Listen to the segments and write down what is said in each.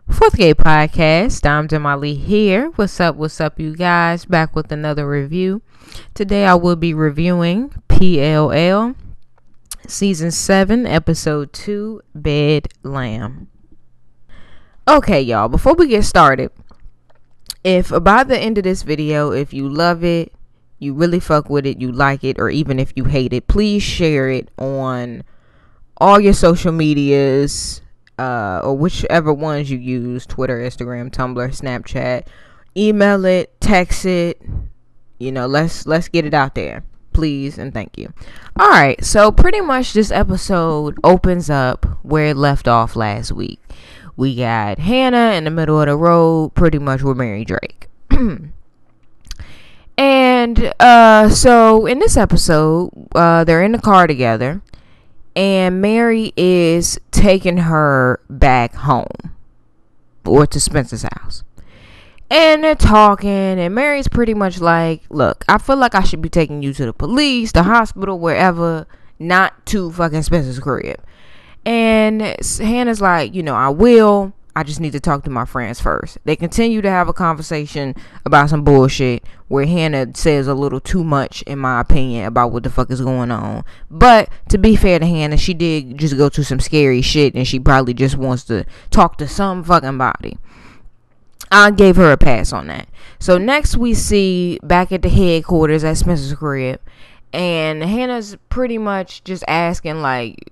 Fourth Gate Podcast. I'm Jamali here. What's up, you guys? Back with another review. Today I will be reviewing PLL Season 7, Episode 2, Bedlam. Okay, y'all, before we get started, if by the end of this video, if you love it, you really fuck with it, you like it, or even if you hate it, please share it on all your social medias, or whichever ones you use, Twitter, Instagram, Tumblr, Snapchat. Email it, text it, let's get it out there, please and thank you. All right, so pretty much this episode opens up where it left off last week. We got Hannah in the middle of the road, pretty much with Mary Drake. And so in this episode, they're in the car together, and Mary is taking her back home, or to Spencer's house. And they're talking, and Mary's pretty much like, look, I feel like I should be taking you to the police, the hospital, wherever, not to fucking Spencer's crib. And Hannah's like, I will. I just need to talk to my friends first. They continue to have a conversation about some bullshit where Hannah says a little too much, in my opinion, about what the fuck is going on. But to be fair to Hannah, she did just go to some scary shit, and she probably just wants to talk to some fucking body. I gave her a pass on that. So next we see back at the headquarters at Spencer's crib, and Hannah's pretty much just asking, like,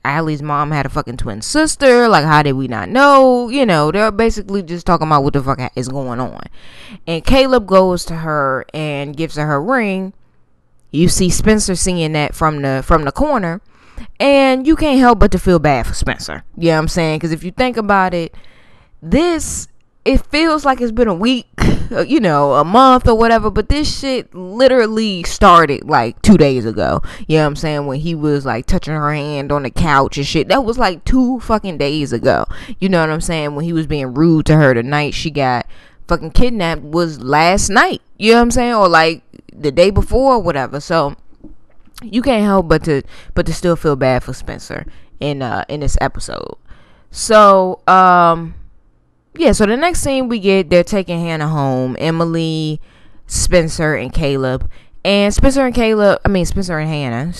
Allie's mom had a fucking twin sister. Like, how did we not know? They're basically just talking about what the fuck is going on. And Caleb goes to her and gives her ring. You see Spencer seeing that from the corner, and you can't help but to feel bad for Spencer. You know what I'm saying? Because if you think about it, it feels like it's been a week, a month or whatever, but this shit literally started like 2 days ago. You know what I'm saying? When he was like touching her hand on the couch and shit. That was like 2 fucking days ago. You know what I'm saying? When he was being rude to her the night she got fucking kidnapped was last night. You know what I'm saying? Or like the day before or whatever. So you can't help but to still feel bad for Spencer in this episode. So, yeah, so the next scene we get, they're taking Hannah home. Emily, Spencer, and Caleb. And Spencer and Hannah,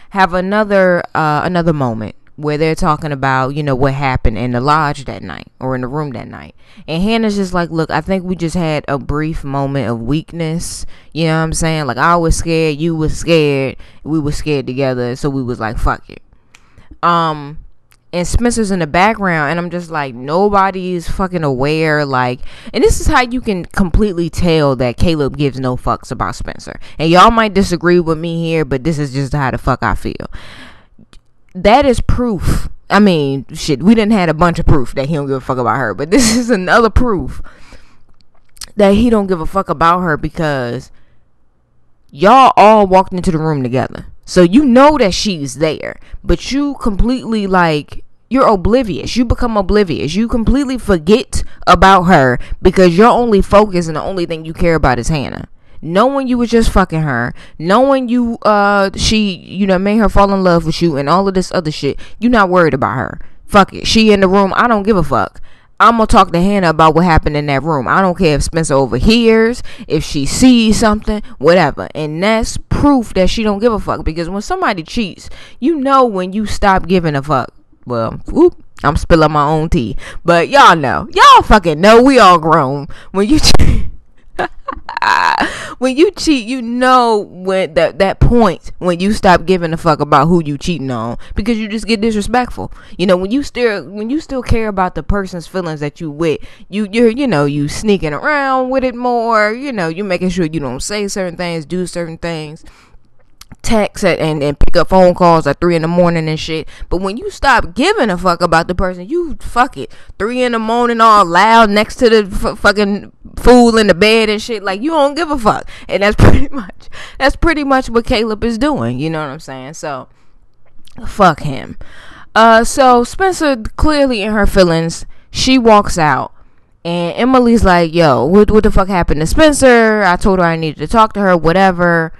have another moment where they're talking about, what happened in the lodge that night, or in the room that night. And Hannah's just like, look, I think we just had a brief moment of weakness. You know what I'm saying? Like, I was scared, you was scared, we were scared together, so we was like, fuck it. And Spencer's in the background, and I'm just like, nobody's fucking aware, like, and this is how you can completely tell that Caleb gives no fucks about Spencer. And y'all might disagree with me here, but this is just how the fuck I feel. That is proof. I mean, shit, we didn't had a bunch of proof that he don't give a fuck about her, but this is another proof that he don't give a fuck about her, because y'all all walked into the room together. So you know that she's there, but you completely, like, you're oblivious. You become oblivious. You completely forget about her because your only focus and the only thing you care about is Hannah. Knowing you was just fucking her, knowing you, she, made her fall in love with you and all of this other shit, you not worried about her. Fuck it. She in the room. I don't give a fuck. I'm going to talk to Hannah about what happened in that room. I don't care if Spencer overhears, if she sees something, whatever. And that's proof that she don't give a fuck. Because when somebody cheats, when you stop giving a fuck. Well, I'm spilling my own tea. But y'all know. Y'all fucking know. We all grown. When you cheat. When you cheat, when that point when you stop giving a fuck about who you cheating on, because you just get disrespectful. When you still care about the person's feelings that you with, you sneaking around with it more. You making sure you don't say certain things, do certain things, text and pick up phone calls at 3 a.m. and shit. But when you stop giving a fuck about the person, you fuck it 3 a.m. all loud next to the fucking fool in the bed and shit, like, you don't give a fuck. And that's pretty much what Caleb is doing. You know what I'm saying? So fuck him. So Spencer clearly in her feelings. She walks out. And Emily's like, yo, what the fuck happened to Spencer? I told her I needed to talk to her, whatever.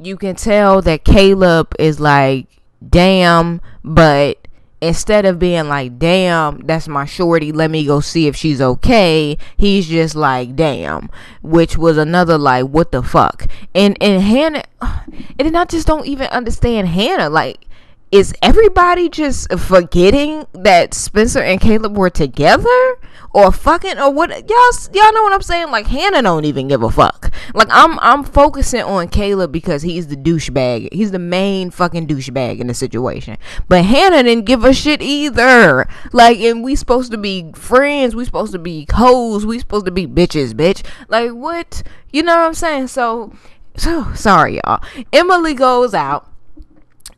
You can tell that Caleb is like, damn, but instead of being like, damn, that's my shorty, let me go see if she's okay, he's just like, damn, which was another like, what the fuck. And Hannah, and then I just don't even understand Hannah. Like, is everybody just forgetting that Spencer and Caleb were together or fucking or what? Y'all know what I'm saying? Like, Hannah don't even give a fuck. Like, I'm focusing on Caleb because he's the douchebag. He's the main fucking douchebag in the situation. But Hannah didn't give a shit either. Like, and we supposed to be friends. We supposed to be hoes. We supposed to be bitches, bitch. Like, what? You know what I'm saying? So sorry, y'all. Emily goes out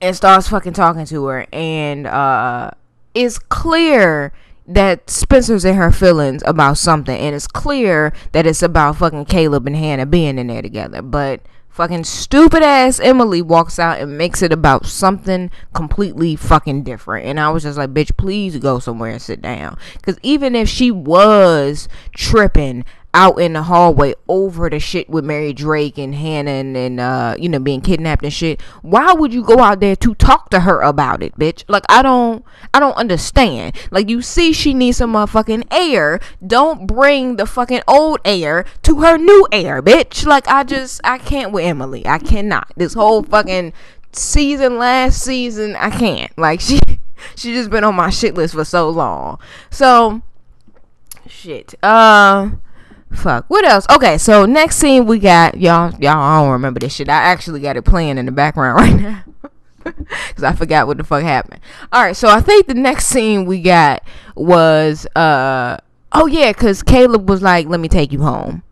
and starts fucking talking to her, and it's clear that Spencer's in her feelings about something, and it's clear that it's about fucking Caleb and Hannah being in there together. But fucking stupid ass Emily walks out and makes it about something completely fucking different. And I was just like, bitch, please go somewhere and sit down. Because even if she was tripping out in the hallway over the shit with Mary Drake and Hannah and being kidnapped and shit, why would you go out there to talk to her about it, bitch? Like, I don't understand. Like, you see she needs some motherfucking air, don't bring the fucking old air to her new air, bitch. Like, I can't with Emily. I cannot. This whole fucking last season, I can't. Like, she just been on my shit list for so long. So shit. Fuck. What else? Okay, so next scene we got, y'all, I don't remember this shit. I actually got it playing in the background right now. Because I forgot what the fuck happened. Alright, so I think the next scene we got was, because Caleb was like, let me take you home.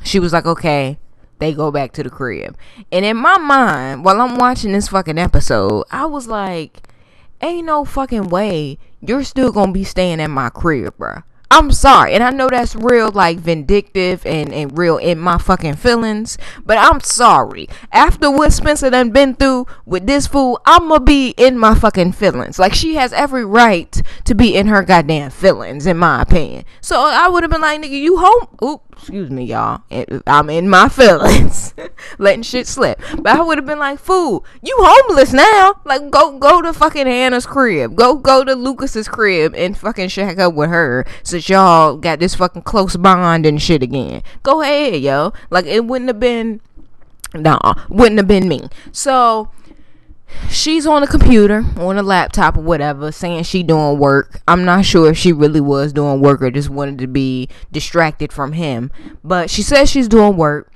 She was like, okay. They go back to the crib. And in my mind, while I'm watching this fucking episode, I was like, ain't no fucking way you're still gonna be staying at my crib, bruh. I'm sorry, and I know that's real, like, vindictive and real in my fucking feelings, but I'm sorry. After what Spencer done been through with this fool, I'ma be in my fucking feelings. Like, she has every right to be in her goddamn feelings, in my opinion. So I would have been like, nigga, you home? Oops. Excuse me, y'all. I'm in my feelings. Letting shit slip. But I would have been like, fool, you homeless now. Like, go to fucking Hannah's crib. Go to Lucas's crib and fucking shack up with her since y'all got this fucking close bond and shit again. Go ahead, yo. Like, it wouldn't have been me. So she's on the computer, on a laptop or whatever, saying she doing work. I'm not sure if she really was doing work or just wanted to be distracted from him. But she says she's doing work.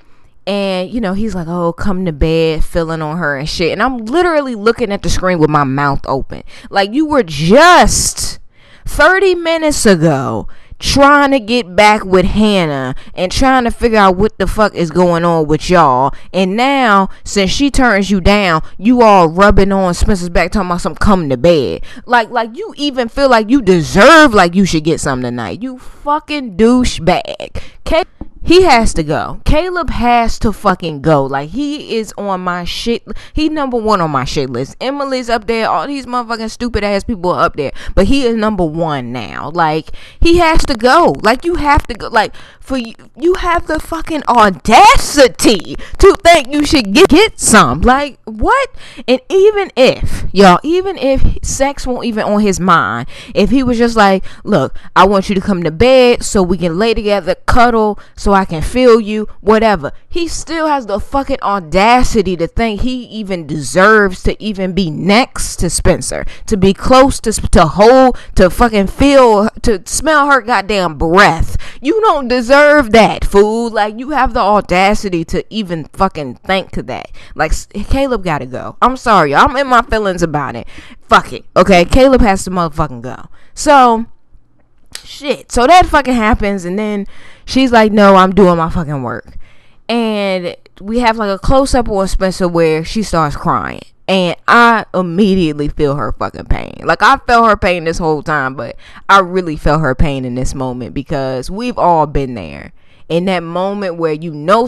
And, he's like, oh, come to bed, feeling on her and shit. And I'm literally looking at the screen with my mouth open. Like, you were just 30 minutes ago trying to get back with Hannah and trying to figure out what the fuck is going on with y'all, and now since she turns you down, you all rubbing on Spencer's back talking about some come to bed. Like you even feel like you deserve, like you should get something tonight. You fucking douchebag. He has to go. Caleb has to fucking go. Like, he is on my shit. He number one on my shit list. Emily's up there. All these motherfucking stupid ass people are up there. But he is number one now. Like, he has to go. Like, you have to go. Like, for you have the fucking audacity to think you should get some. Like, what? And even if sex won't even on his mind, if he was just like, look, I want you to come to bed so we can lay together, cuddle, so I can feel you, whatever. He still has the fucking audacity to think he even deserves to even be next to Spencer, to be close to hold, to fucking feel, to smell her goddamn breath. You don't deserve that, fool. Like, you have the audacity to even fucking think that. Like, Caleb gotta go. I'm sorry, I'm in my feelings about it. Fuck it, okay? Caleb has to motherfucking go. So shit. So that fucking happens, and then she's like, no, I'm doing my fucking work. And we have like a close-up on Spencer where she starts crying. And I immediately feel her fucking pain. Like, I felt her pain this whole time, but I really felt her pain in this moment, because we've all been there. In that moment where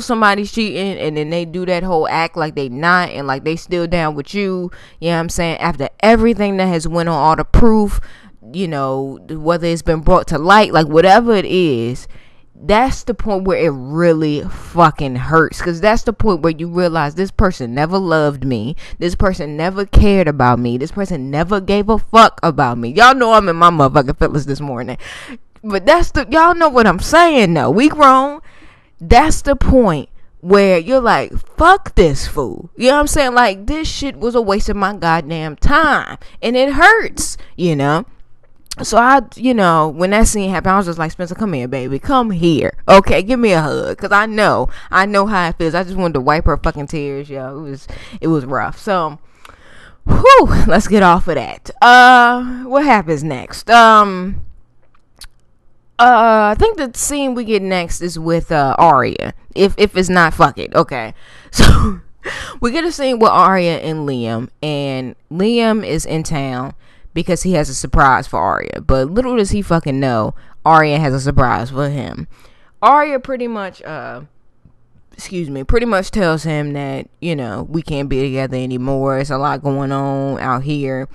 somebody's cheating, and then they do that whole act like they not, and like they still down with you. You know what I'm saying? After everything that has went on, all the proof, whether it's been brought to light, like whatever it is, that's the point where it really fucking hurts, because that's the point where you realize this person never loved me, this person never cared about me, this person never gave a fuck about me. Y'all know I'm in my motherfucking feelings this morning, but y'all know what I'm saying though. We grown. That's the point where you're like, fuck this fool. You know what I'm saying? Like, this shit was a waste of my goddamn time, and it hurts, you know. So when that scene happened, I was just like, Spencer, come here, baby. Come here. Okay, give me a hug. Cause I know how it feels. I just wanted to wipe her fucking tears, yo. It was rough. So, let's get off of that. What happens next? I think the scene we get next is with Aria. If it's not, fuck it. Okay. So we get a scene with Aria and Liam is in town because he has a surprise for Aria. But little does he fucking know, Aria has a surprise for him. Aria pretty much tells him that, we can't be together anymore. It's a lot going on out here.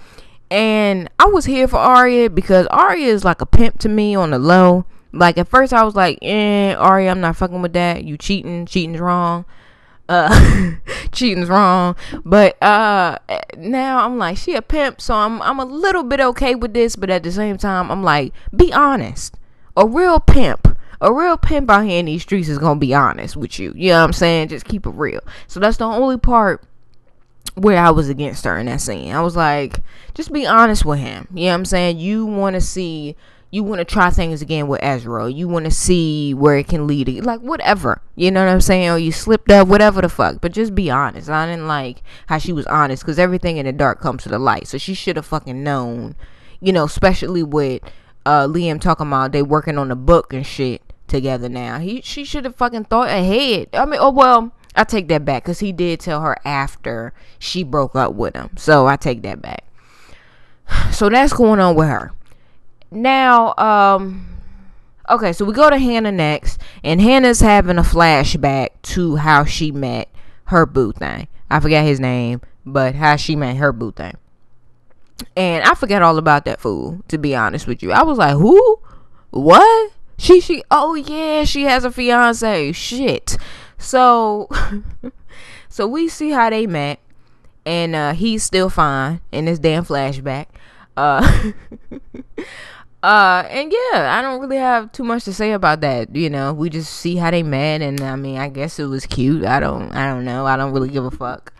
And I was here for Aria because Aria is like a pimp to me on the low. Like, at first I was like, Aria, I'm not fucking with that. You cheating. Cheating's wrong. Cheating's wrong. But now I'm like, she a pimp, so I'm a little bit okay with this, but at the same time I'm like, be honest. A real pimp out here in these streets is gonna be honest with you. You know what I'm saying? Just keep it real. So that's the only part where I was against her in that scene. I was like, just be honest with him. You know what I'm saying? You want to try things again with Ezra. You want to see where it can lead to, like, whatever. You know what I'm saying? Or you slipped up, whatever the fuck. But just be honest. I didn't like how she was honest, because everything in the dark comes to the light. So she should have fucking known, especially with Liam talking about they working on the book and shit together now. She should have fucking thought ahead. I mean, I take that back, because he did tell her after she broke up with him. So I take that back. So that's going on with her. Now, okay, so we go to Hannah next, and Hannah's having a flashback to how she met her boo thing. I forgot his name, but how she met her boo thing. And I forgot all about that fool, to be honest with you. I was like, who? What? Oh yeah, she has a fiance. Shit. So, so we see how they met, and he's still fine in this damn flashback. And yeah, I don't really have too much to say about that. We just see how they met, and I mean, I guess it was cute. I don't know. I don't really give a fuck.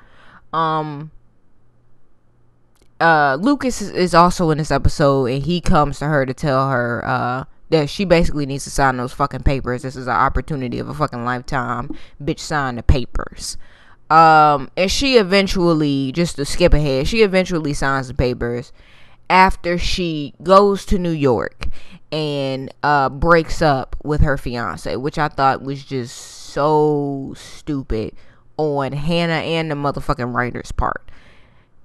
Lucas is also in this episode, and he comes to her to tell her, that she basically needs to sign those fucking papers. This is an opportunity of a fucking lifetime. Bitch, sign the papers. And she eventually, just to skip ahead, she eventually signs the papers after she goes to New York and breaks up with her fiance, which I thought was just so stupid on Hannah and the motherfucking writer's part.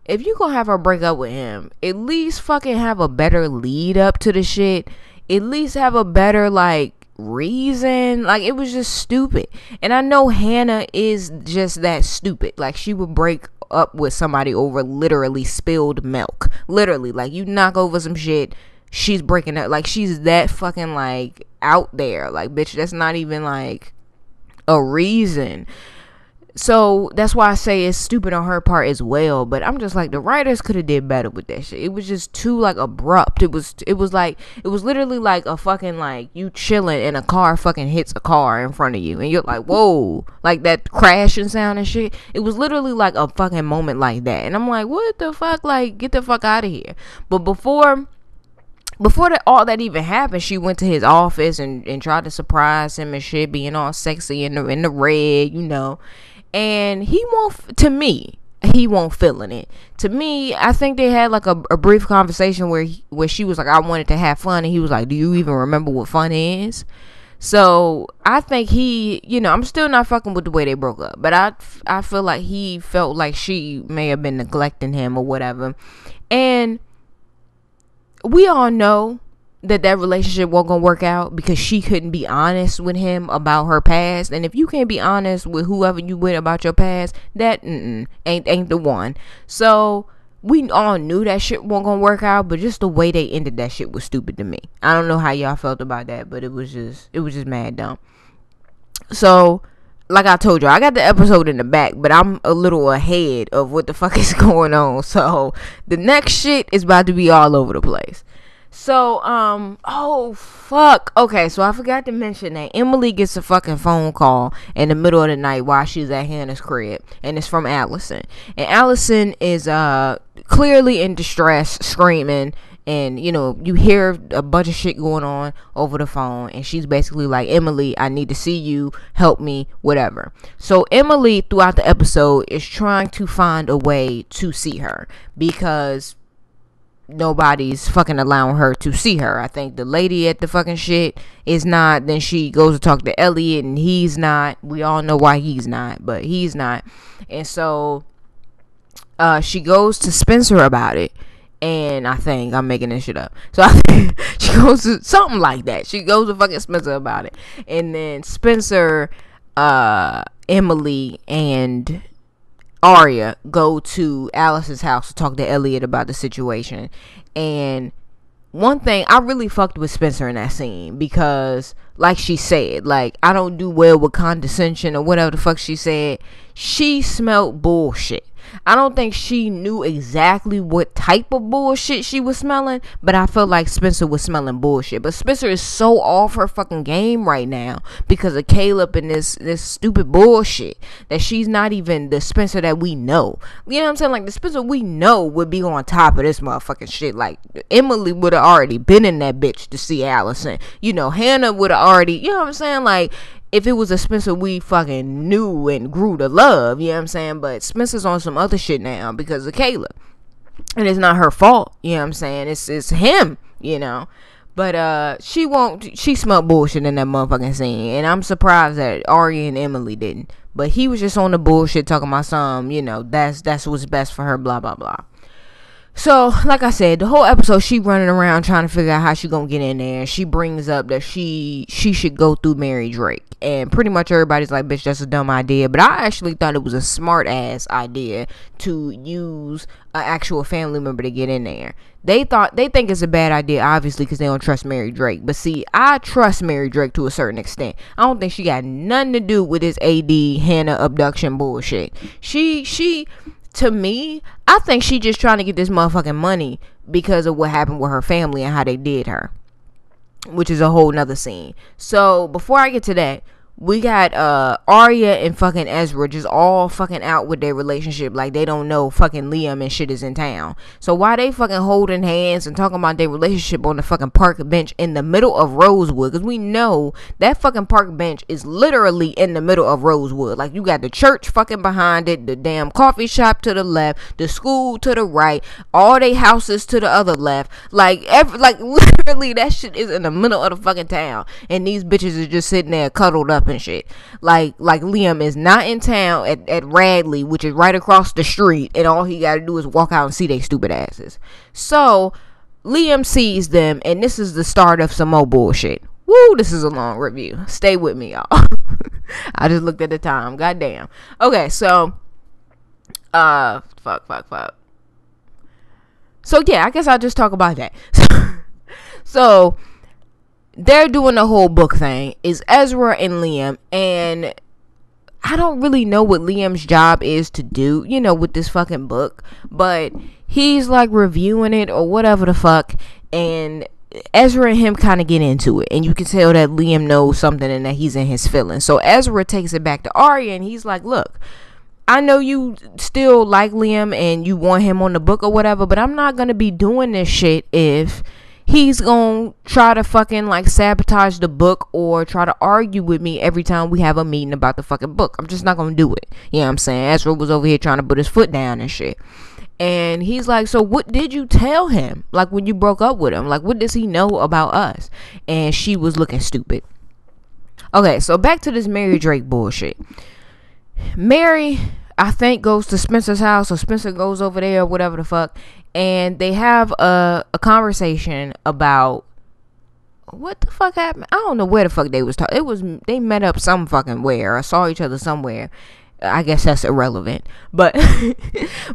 If you gonna have her break up with him, at least fucking have a better lead up to the shit. At least have a better, like, reason. Like, it was just stupid. And I know Hannah is just that stupid. Like, she would break up with somebody over literally spilled milk. Literally, like, you knock over some shit, she's breaking up. Like, she's that fucking, like, out there. Like, bitch, that's not even, like, a reason. So that's why I say it's stupid on her part as well. But I'm just like, the writers could have did better with that shit. It was just too, like, abrupt. It was literally like a fucking, like, you chilling and a car fucking hits a car in front of you, and you're like, whoa, like that crashing sound and shit. It was literally like a fucking moment like that, and I'm like, what the fuck? Like, get the fuck out of here. But before all that even happened, she went to his office and tried to surprise him and shit, being all sexy in the red, And he won't feeling it. To me, I think they had like a brief conversation where she was like, I wanted to have fun, and he was like, do you even remember what fun is? So I think I'm still not fucking with the way they broke up, but I feel like he felt like she may have been neglecting him or whatever. And we all know that relationship wasn't gonna work out because she couldn't be honest with him about her past. And if you can't be honest with whoever you with about your past, that ain't the one. So we all knew that shit wasn't gonna work out, but just the way they ended that shit was stupid to me. I don't know how y'all felt about that, but it was just mad dumb. So, like I told you, I got the episode in the back, but I'm a little ahead of what the fuck is going on. So, the next shit is about to be all over the place. So, oh, fuck. Okay, so I forgot to mention that Emily gets a fucking phone call in the middle of the night while she's at Hannah's crib. And it's from Allison. And Allison is, clearly in distress, screaming. And, you know, you hear a bunch of shit going on over the phone. And she's basically like, Emily, I need to see you. Help me, whatever. So Emily, throughout the episode, is trying to find a way to see her. Because nobody's fucking allowing her to see her. I think the lady at the fucking shit is not. Then she goes to talk to Elliot. And he's not. We all know why he's not. But he's not. And so she goes to Spencer about it. And I think I'm making this shit up. So I think she goes to something like that. She goes to fucking Spencer about it. And then Spencer, Emily, and Aria go to Alice's house to talk to Elliot about the situation. And one thing, I really fucked with Spencer in that scene. Because, like she said, like, I don't do well with condescension or whatever the fuck she said. She smelled bullshit. I don't think she knew exactly what type of bullshit she was smelling, but I felt like Spencer was smelling bullshit. But Spencer is so off her fucking game right now because of Caleb and this stupid bullshit that she's not even the Spencer that we know. You know what I'm saying? Like, the Spencer we know would be on top of this motherfucking shit. Like, Emily would have already been in that bitch to see Allison. You know, Hannah would have already, you know what I'm saying? Like, if it was a Spencer we fucking knew and grew to love, you know what I'm saying? But Spencer's on some other shit now because of Kayla. And it's not her fault, you know what I'm saying? It's him, you know. But she smelled bullshit in that motherfucking scene. And I'm surprised that Aria and Emily didn't. But he was just on the bullshit talking about some, you know, that's what's best for her, blah, blah, blah. So, like I said, the whole episode, she running around trying to figure out how she gonna get in there. She brings up that she should go through Mary Drake. And pretty much everybody's like, bitch, that's a dumb idea. But I actually thought it was a smart ass idea to use an actual family member to get in there. They think it's a bad idea, obviously, because they don't trust Mary Drake. But see, I trust Mary Drake to a certain extent. I don't think she got nothing to do with this AD Hannah abduction bullshit. To me, I think she just trying to get this motherfucking money because of what happened with her family and how they did her, which is a whole nother scene. So before I get to that, we got Aria and fucking Ezra just all fucking out with their relationship like they don't know fucking Liam and shit is in town. So why they fucking holding hands and talking about their relationship on the fucking park bench in the middle of Rosewood? Because we know that fucking park bench is literally in the middle of Rosewood. Like, you got the church fucking behind it, the damn coffee shop to the left, the school to the right, all they houses to the other left. Like literally that shit is in the middle of the fucking town. And these bitches are just sitting there cuddled up and shit. Like Liam is not in town at Radley, which is right across the street, and all he gotta do is walk out and see they stupid asses. So Liam sees them, and this is the start of some more bullshit. Woo, this is a long review. Stay with me, y'all. I just looked at the time. Goddamn. Okay, so fuck. So yeah, I guess I'll just talk about that. So they're doing the whole book thing. Is Ezra and Liam, and I don't really know what Liam's job is to do, you know, with this fucking book, but he's like reviewing it or whatever the fuck, and Ezra and him kind of get into it, and you can tell that Liam knows something and that he's in his feelings. So Ezra takes it back to Aria, and he's like, look, I know you still like Liam and you want him on the book or whatever, but I'm not gonna be doing this shit if he's gonna try to fucking like sabotage the book or try to argue with me every time we have a meeting about the fucking book. I'm just not gonna do it. You know what I'm saying? Ezra was over here trying to put his foot down and shit. And he's like, so what did you tell him? Like, when you broke up with him? Like, what does he know about us? And she was looking stupid. Okay, so back to this Mary Drake bullshit. Mary, I think, goes to Spencer's house, or Spencer goes over there, or whatever the fuck, and they have a conversation about what the fuck happened. I don't know where the fuck they was talking. They met up some fucking where, or saw each other somewhere. I guess that's irrelevant. But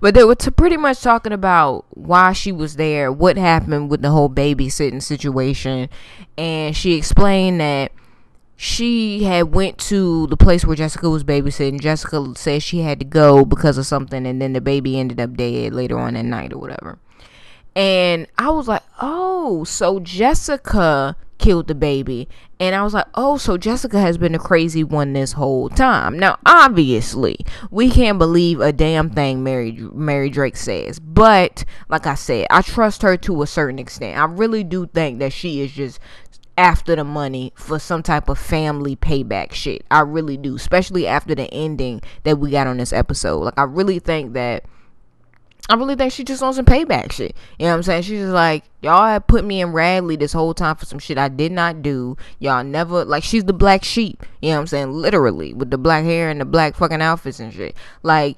but they were pretty much talking about why she was there, what happened with the whole babysitting situation, and she explained that she had went to the place where Jessica was babysitting. Jessica said she had to go because of something, and then the baby ended up dead later on that night or whatever. And I was like, oh, so Jessica killed the baby. And I was like, oh, so Jessica has been the crazy one this whole time. Now, obviously, we can't believe a damn thing Mary Drake says. But, like I said, I trust her to a certain extent. I really do think that she is just after the money for some type of family payback shit. I really do. Especially after the ending that we got on this episode. Like, I really think she just on some payback shit. You know what I'm saying? She's just like, y'all have put me in Radley this whole time for some shit I did not do. Y'all never, like, she's the black sheep. You know what I'm saying? Literally, with the black hair and the black fucking outfits and shit. Like,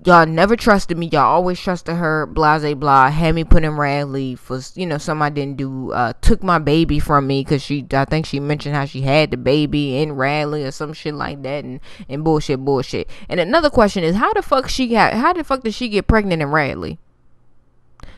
y'all never trusted me. Y'all always trusted her. Blase blah. Had me put in Radley for, something I didn't do. Took my baby from me because I think she mentioned how she had the baby in Radley or some shit like that, and bullshit. And another question is, how the fuck did she get pregnant in Radley?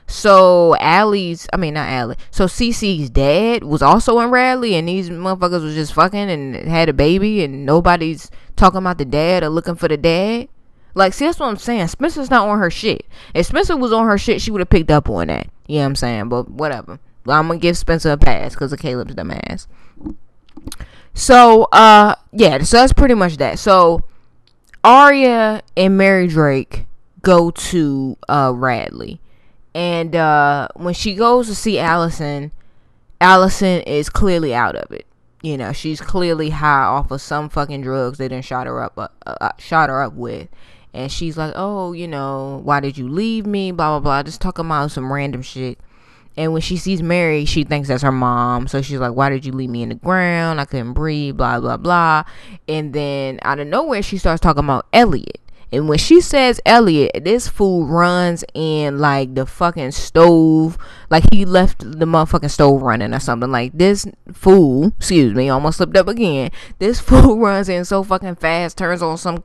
So so Cece's dad was also in Radley, and these motherfuckers was just fucking and had a baby, and nobody's talking about the dad or looking for the dad. Like, see, that's what I'm saying. Spencer's not on her shit. If Spencer was on her shit, she would have picked up on that. You know what I'm saying? But whatever. I'm gonna give Spencer a pass because of Caleb's dumb ass. So, yeah, so that's pretty much that. So, Aria and Mary Drake go to Radley. And when she goes to see Allison is clearly out of it. She's clearly high off of some fucking drugs they done shot her up with. And she's like, oh, why did you leave me? Blah, blah, blah. Just talking about some random shit. And when she sees Mary, she thinks that's her mom. So she's like, why did you leave me in the ground? I couldn't breathe, blah, blah, blah. And then out of nowhere, she starts talking about Elliot. And when she says Elliot, this fool runs in like the fucking stove. Like he left the motherfucking stove running or something. Like this fool, excuse me, almost slipped up again. This fool runs in so fucking fast, turns on some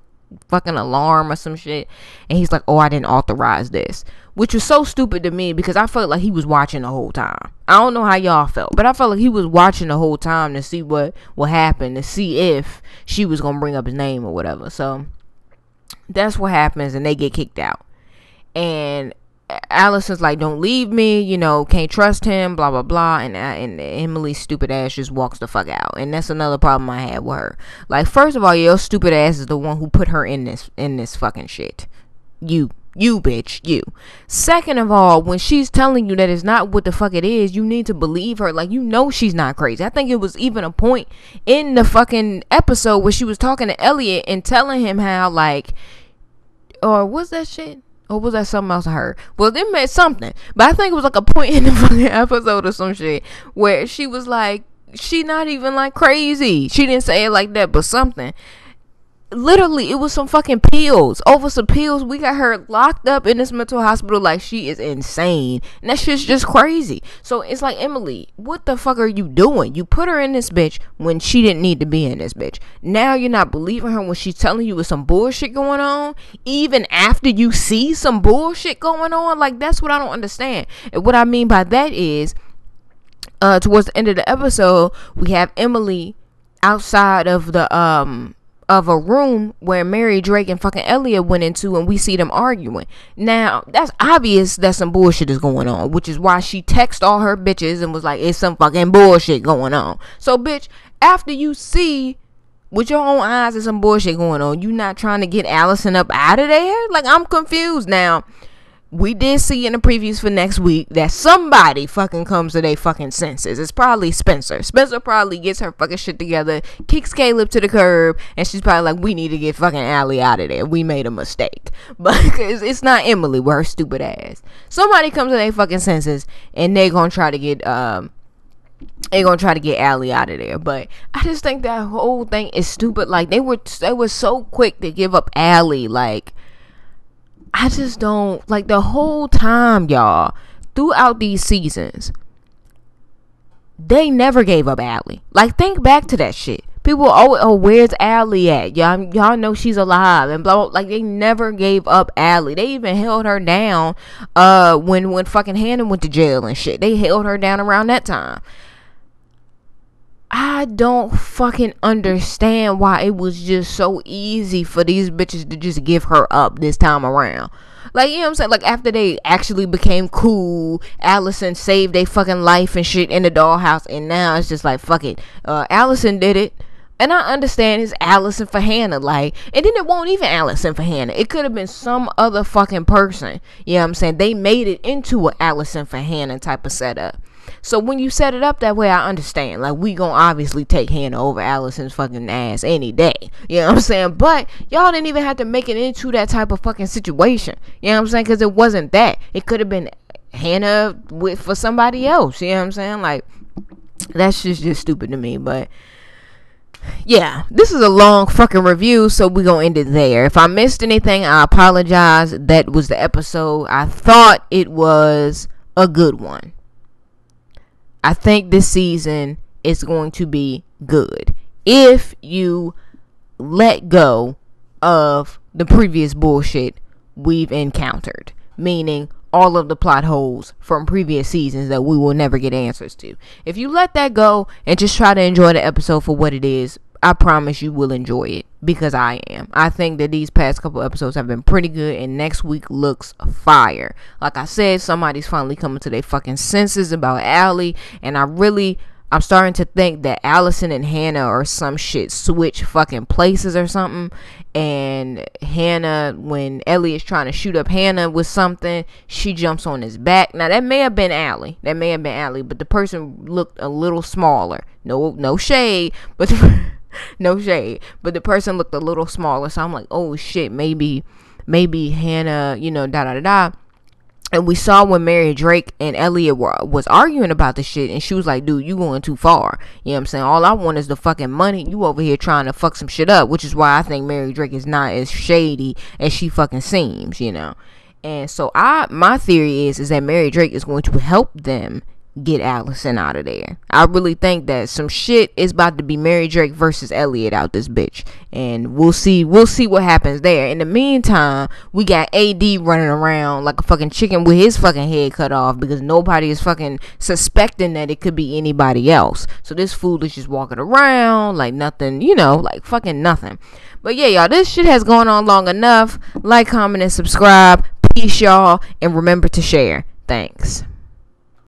fucking alarm or some shit, and he's like, oh, I didn't authorize this, which was so stupid to me because I felt like he was watching the whole time. I don't know how y'all felt, but I felt like he was watching the whole time to see what happened, to see if she was gonna bring up his name or whatever. So that's what happens, and they get kicked out. And Allison's like, don't leave me, can't trust him, blah, blah, blah. And Emily's stupid ass just walks the fuck out. And that's another problem I had with her. Like, first of all, your stupid ass is the one who put her in this fucking shit. You bitch, you. Second of all, when she's telling you that it's not what the fuck it is, you need to believe her. Like, she's not crazy. I think it was even a point in the fucking episode where she was talking to Elliot and telling him how, like, or was that shit? Or was that something else I heard? Well, they meant something. But I think it was like a point in the fucking episode or some shit where she was like, she not even like crazy. She didn't say it like that, but something. Literally, it was some fucking pills. Over some pills, we got her locked up in this mental hospital like she is insane. And that shit's just crazy. So it's like, Emily, what the fuck are you doing? You put her in this bitch when she didn't need to be in this bitch. Now you're not believing her when she's telling you with some bullshit going on, even after you see some bullshit going on. Like, that's what I don't understand. And what I mean by that is, towards the end of the episode, we have Emily outside of of a room where Mary Drake and fucking Elliot went into, and we see them arguing. Now, that's obvious that some bullshit is going on, which is why she texted all her bitches and was like, it's some fucking bullshit going on. So, bitch, after you see with your own eyes there's some bullshit going on, you not trying to get Allison up out of there? Like, I'm confused now. We did see in the previews for next week that somebody fucking comes to their fucking senses. It's probably Spencer. Spencer probably gets her fucking shit together, kicks Caleb to the curb, and she's probably like, we need to get fucking Allie out of there. We made a mistake. But it's not Emily with her stupid ass. Somebody comes to their fucking senses, and they're gonna try to get Allie out of there. But I just think that whole thing is stupid. Like, they were so quick to give up Allie. Like, I just don't, like, the whole time, y'all, throughout these seasons, they never gave up Allie. Like, think back to that shit. People, oh, where's Allie at? Y'all know she's alive and blah, blah. Like, they never gave up Allie. They even held her down when fucking Hannah went to jail and shit. They held her down around that time. I don't fucking understand why it was just so easy for these bitches to just give her up this time around. Like, you know what I'm saying? Like, after they actually became cool, Allison saved their fucking life and shit in the dollhouse, and now it's just like, fuck it. Allison did it. And I understand it's Allison for Hannah. Like, and then it won't even Allison for Hannah. It could have been some other fucking person. You know what I'm saying? They made it into an Allison for Hannah type of setup. So when you set it up that way, I understand. Like, we gonna obviously take Hannah over Allison's fucking ass any day. You know what I'm saying? But y'all didn't even have to make it into that type of fucking situation. You know what I'm saying? Because it wasn't that. It could have been Hannah for somebody else. You know what I'm saying? Like, that's just stupid to me. But yeah, this is a long fucking review, so we're gonna end it there. If I missed anything, I apologize. That was the episode. I thought it was a good one. I think this season is going to be good if you let go of the previous bullshit we've encountered, meaning all of the plot holes from previous seasons that we will never get answers to. If you let that go and just try to enjoy the episode for what it is, I promise you will enjoy it, because I am. I think that these past couple episodes have been pretty good, and next week looks fire. Like I said, somebody's finally coming to their fucking senses about Allie, and I'm starting to think that Allison and Hannah or some shit switch fucking places or something. And Hannah, when Ellie is trying to shoot up Hannah with something, she jumps on his back. Now, that may have been Allie. But the person looked a little smaller. No shade, but no shade. But the person looked a little smaller. So I'm like, oh shit, maybe Hannah, da. And we saw when Mary Drake and Elliot was arguing about the shit, and she was like, dude, you going too far. You know what I'm saying? All I want is the fucking money. You over here trying to fuck some shit up, which is why I think Mary Drake is not as shady as she fucking seems, And so my theory is that Mary Drake is going to help them get Allison out of there. I really think that some shit is about to be Mary Drake versus Elliot out this bitch, and we'll see what happens there. In the meantime, we got AD running around like a fucking chicken with his fucking head cut off, because nobody is fucking suspecting that it could be anybody else. So this fool is just walking around like nothing, like fucking nothing. But yeah, y'all, this shit has gone on long enough. Like, comment, and subscribe. Peace, y'all, and remember to share. Thanks.